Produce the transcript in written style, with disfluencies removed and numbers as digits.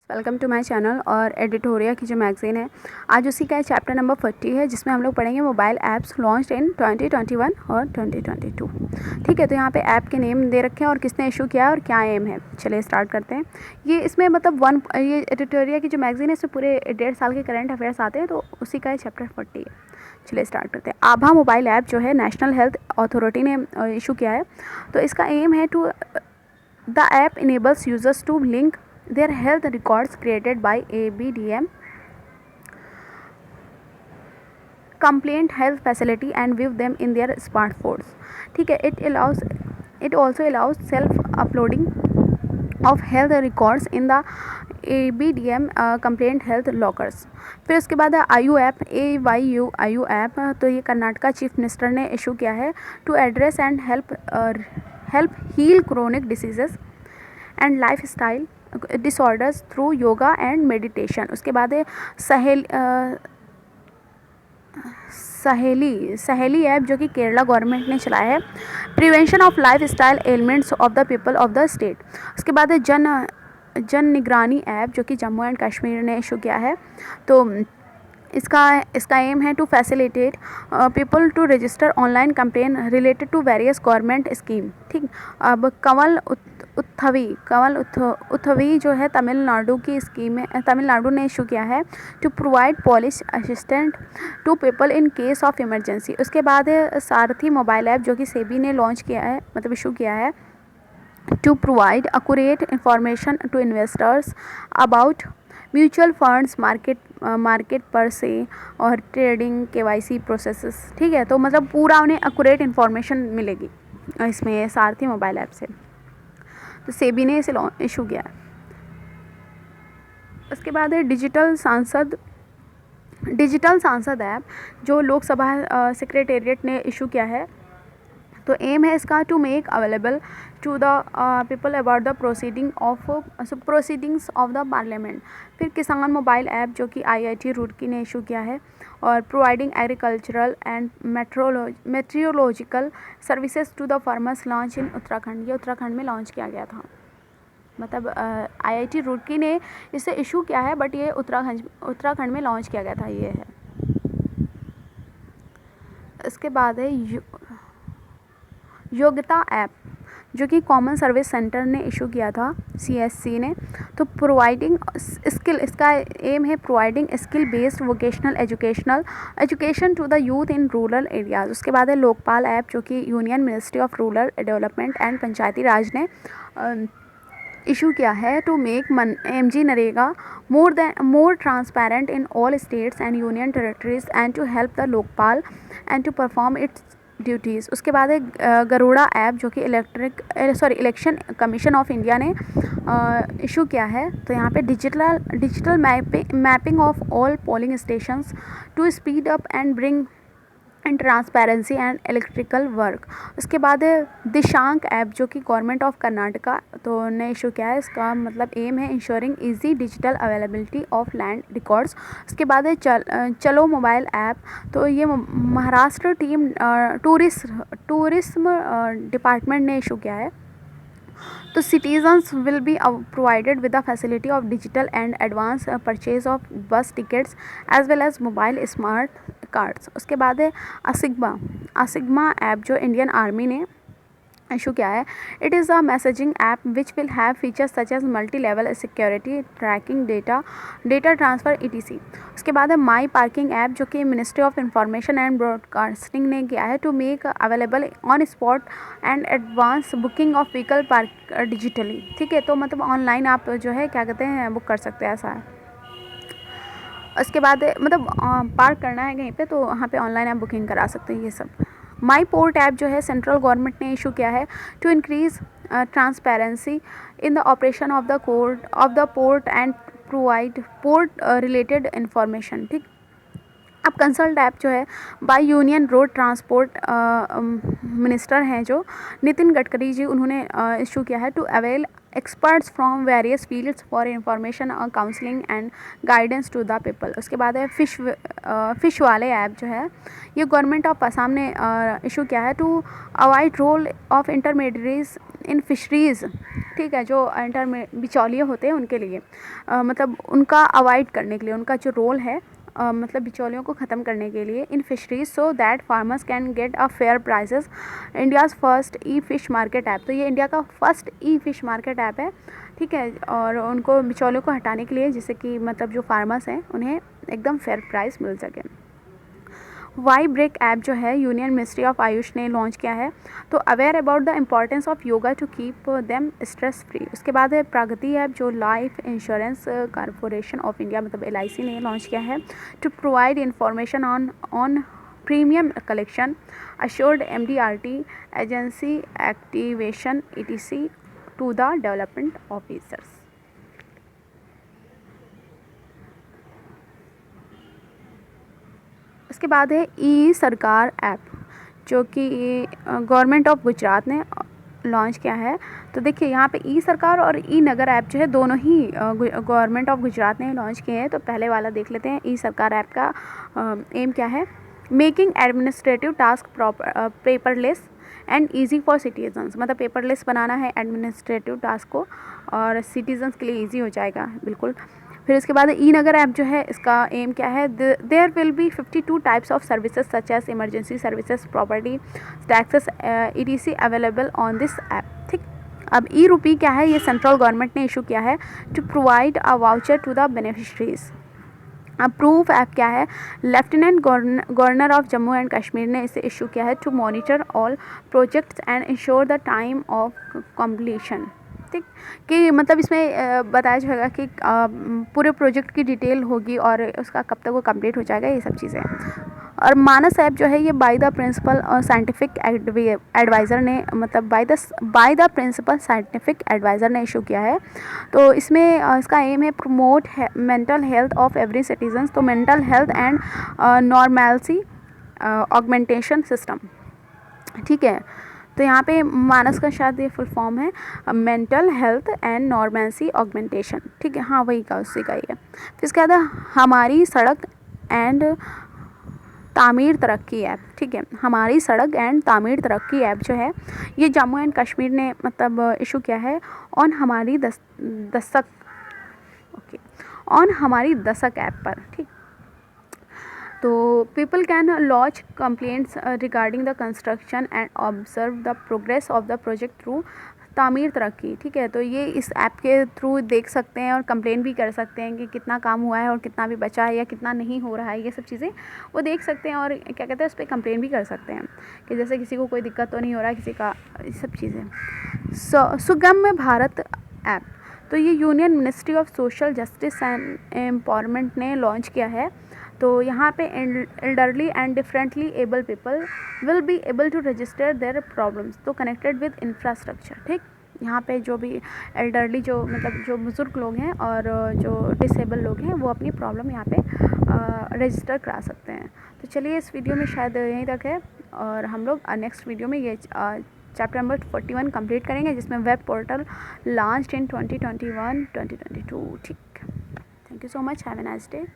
Welcome to my channel. और एडिटोरिया की जो मैगज़ीन है आज उसी का चैप्टर नंबर 40 है, जिसमें हम लोग पढ़ेंगे मोबाइल ऐप्स लॉन्च्ड इन 2021 और 2022। ठीक है, तो यहाँ पे ऐप के नेम दे रखे हैं और किसने इशू किया है और क्या एम है। चलिए स्टार्ट करते हैं। ये इसमें मतलब ये एडिटोरिया की जो मैगज़ीन है इसमें पूरे 1.5 साल के करंट अफेयर्स आते हैं, तो उसी का चैप्टर 40 है। चलिए स्टार्ट करते हैं। आभा मोबाइल ऐप जो है नेशनल हेल्थ अथॉरिटी ने इशू किया है। तो इसका एम है to the app enables users to link their health records created by ABDM complaint health facility and view them in their smartphones. ठीक है, it also allows self uploading of health records in the ABDM complaint health lockers. फिर उसके बाद है आयु app, AYU app. तो ये Karnataka chief minister ने इशू किया है to address and help heal chronic diseases and lifestyle disorders through yoga and meditation. उसके बाद है सहेली ऐप जो कि केरला गवर्नमेंट ने चलाया है, prevention of life style elements of the people of the state. उसके बाद है जन निगरानी ऐप जो कि जम्मू एंड कश्मीर ने इशू किया है। तो इसका एम है to facilitate people to register online campaign related to various government scheme. ठीक, अब कमल उथवी जो है तमिलनाडु की स्कीम है, तमिलनाडु ने इशू किया है to provide police assistant to people in case of emergency. उसके बाद है सारथी मोबाइल ऐप जो कि सेबी ने लॉन्च किया है, मतलब इशू किया है to provide accurate information to investors about mutual funds market पर से और ट्रेडिंग KYC प्रोसेसेस। ठीक है, तो मतलब पूरा उन्हें अक्यूरेट इन्फॉर्मेशन मिलेगी इसमें सारथी मोबाइल ऐप से। तो सेबी ने इसे इशू किया है। उसके बाद है डिजिटल सांसद ऐप जो लोकसभा सेक्रेटेरिएट ने इशू किया है। तो एम है इसका to make available to the people about the proceedings of the parliament. फिर किसान मोबाइल ऐप जो कि IIT रुड़की ने इशू किया है, और providing agricultural and meteorological services to the farmers launch in Uttarakhand. ये उत्तराखंड में लॉन्च किया गया था, मतलब IIT रुड़की ने इसे इशू किया है, बट ये उत्तराखंड में लॉन्च किया गया था। ये है। इसके बाद है योग्यता ऐप जो कि कॉमन सर्विस सेंटर ने इशू किया था, CSC ने। तो प्रोवाइडिंग स्किल, इसका एम है providing skill based vocational education to the youth in rural areas. उसके बाद है लोकपाल ऐप जो कि union ministry of rural development and Panchayati Raj ने इशू किया है to make MG NREGA more transparent in all states and union territories and to help the Lokpal and to perform its duties. उसके बाद है गरुड़ा ऐप जो कि इलेक्शन कमीशन ऑफ इंडिया ने issue किया है। तो यहाँ पे digital mapping of all polling stations to speed up and bring and transparency and electrical work. उसके बाद है दिशांक ऐप जो कि गवर्नमेंट ऑफ कर्नाटका तो ने इशू किया है। इसका मतलब एम है ensuring easy digital availability of land records. उसके बाद है चलो मोबाइल ऐप। तो ये महाराष्ट्र टीम टूरिज्म डिपार्टमेंट ने इशू किया है। तो citizens will be provided with the facility of digital and advanced purchase of bus tickets as well as mobile smart cards। उसके बाद है असिग्मा ऐप जो इंडियन आर्मी ने इशू किया है। It is a messaging app which will have features such as multi level security tracking data transfer ETC। उसके बाद है माई पार्किंग ऐप जो कि ministry of information and broadcasting ने किया है to make available on spot and advance booking of vehicle park digitally. ठीक है, तो मतलब ऑनलाइन आप जो है क्या कहते हैं बुक कर सकते हैं, ऐसा है। उसके बाद मतलब पार्क करना है कहीं पे तो वहाँ पे ऑनलाइन आप बुकिंग करा सकते हैं। ये सब माई पोर्ट ऐप जो है सेंट्रल गवर्नमेंट ने इशू किया है to increase transparency in the operation of the port and provide port related information. ठीक, अब कंसल्ट ऐप जो है by union road transport minister हैं जो नितिन गडकरी जी, उन्होंने इशू किया है to avail experts from various fields for information counseling and guidance to the people। उसके बाद है फिश वाले ऐप जो है ये गवर्नमेंट ऑफ असम ने इशू किया है to avoid role of intermediates in fisheries. ठीक है, जो बिचौलिए होते हैं उनके लिए मतलब उनका अवॉइड करने के लिए उनका जो रोल है मतलब बिचौलियों को ख़त्म करने के लिए in fisheries so that farmers can get a fair prices. India's first E fish market app, तो ये इंडिया का फर्स्ट ई फ़िश मार्केट ऐप है। ठीक है, और उनको बिचौलियों को हटाने के लिए जिससे कि मतलब जो फार्मर्स हैं उन्हें एकदम फेयर प्राइस मिल सके। वाई ब्रेक ऐप जो है यूनियन मिनिस्ट्री ऑफ आयुष ने लॉन्च किया है, तो aware about the importance of yoga to keep them stress free. उसके बाद है प्रगति ऐप जो life insurance corporation of India मतलब LIC ने लॉन्च किया है to provide information on premium collection, assured MDRT agency activation ETC to the development officers. उसके बाद है ई सरकार ऐप जो कि गवर्नमेंट ऑफ गुजरात ने लॉन्च किया है। तो देखिए यहाँ पे ई सरकार और ई नगर ऐप जो है दोनों ही गवर्नमेंट ऑफ गुजरात ने लॉन्च किए हैं। तो पहले वाला देख लेते हैं। ई सरकार ऐप का एम क्या है? Making administrative task paperless and easy for citizens, मतलब पेपरलेस बनाना है एडमिनिस्ट्रेटिव टास्क को और सिटीजन्स के लिए ईजी हो जाएगा बिल्कुल। फिर उसके बाद ई नगर ऐप जो है इसका एम क्या है? There will be 52 types of services such as emergency services, property taxes ETC available on this app. ठीक, अब ई रूपी क्या है? ये सेंट्रल गवर्नमेंट ने इशू किया है to provide a voucher to the beneficiaries. Approve app क्या है? Lieutenant governor of Jammu and Kashmir ने इसे इशू किया है to monitor all projects and ensure the time of completion. ठीक, कि मतलब इसमें बताया जाएगा कि पूरे प्रोजेक्ट की डिटेल होगी और उसका कब तक वो कंप्लीट हो जाएगा, ये सब चीज़ें। और मानस ऐप जो है ये by the principal scientific adviser ने मतलब by the principal scientific adviser ने इशू किया है। तो इसमें इसका एम है promote mental health of every citizen, तो mental health and normality augmentation system. ठीक है, तो यहाँ पे मानस का शायद ये फुल फॉर्म है mental health and normalcy augmentation. ठीक है, हाँ वही का उसी का ही है। फिर इसके बाद हमारी सड़क एंड तामीर तरक्की ऐप। ठीक है, हमारी सड़क एंड तामीर तरक्की ऐप जो है ये जम्मू एंड कश्मीर ने मतलब इशू किया है ऑन हमारी दस्तक ऐप पर। ठीक, तो people can launch complaints regarding the construction and observe the progress of the project through तामीर तरक्की। ठीक है, तो ये इस ऐप के थ्रू देख सकते हैं और कंप्लेन भी कर सकते हैं कि कितना काम हुआ है और कितना भी बचा है या कितना नहीं हो रहा है, ये सब चीज़ें वो देख सकते हैं और क्या कहते हैं उस पर कंप्लेन भी कर सकते हैं कि जैसे किसी को कोई दिक्कत तो नहीं हो रहा है किसी का, ये सब चीज़ें। सुगम्य भारत ऐप, तो ये union ministry of social justice and empowerment ने लॉन्च किया है। तो यहाँ पे elderly and differently able people will be able to register their problems तो कनेक्टेड विद इंफ्रास्ट्रक्चर। ठीक, यहाँ पे जो भी एल्डरली जो मतलब जो बुज़ुर्ग लोग हैं और जो डिसेबल लोग हैं वो अपनी प्रॉब्लम यहाँ पे रजिस्टर करा सकते हैं। तो चलिए इस वीडियो में शायद यहीं तक है और हम लोग नेक्स्ट वीडियो में ये चैप्टर नंबर 41 कंप्लीट करेंगे जिसमें वेब पोर्टल लॉन्च्ड इन 2021-2022। ठीक, thank you so much, have a nice day.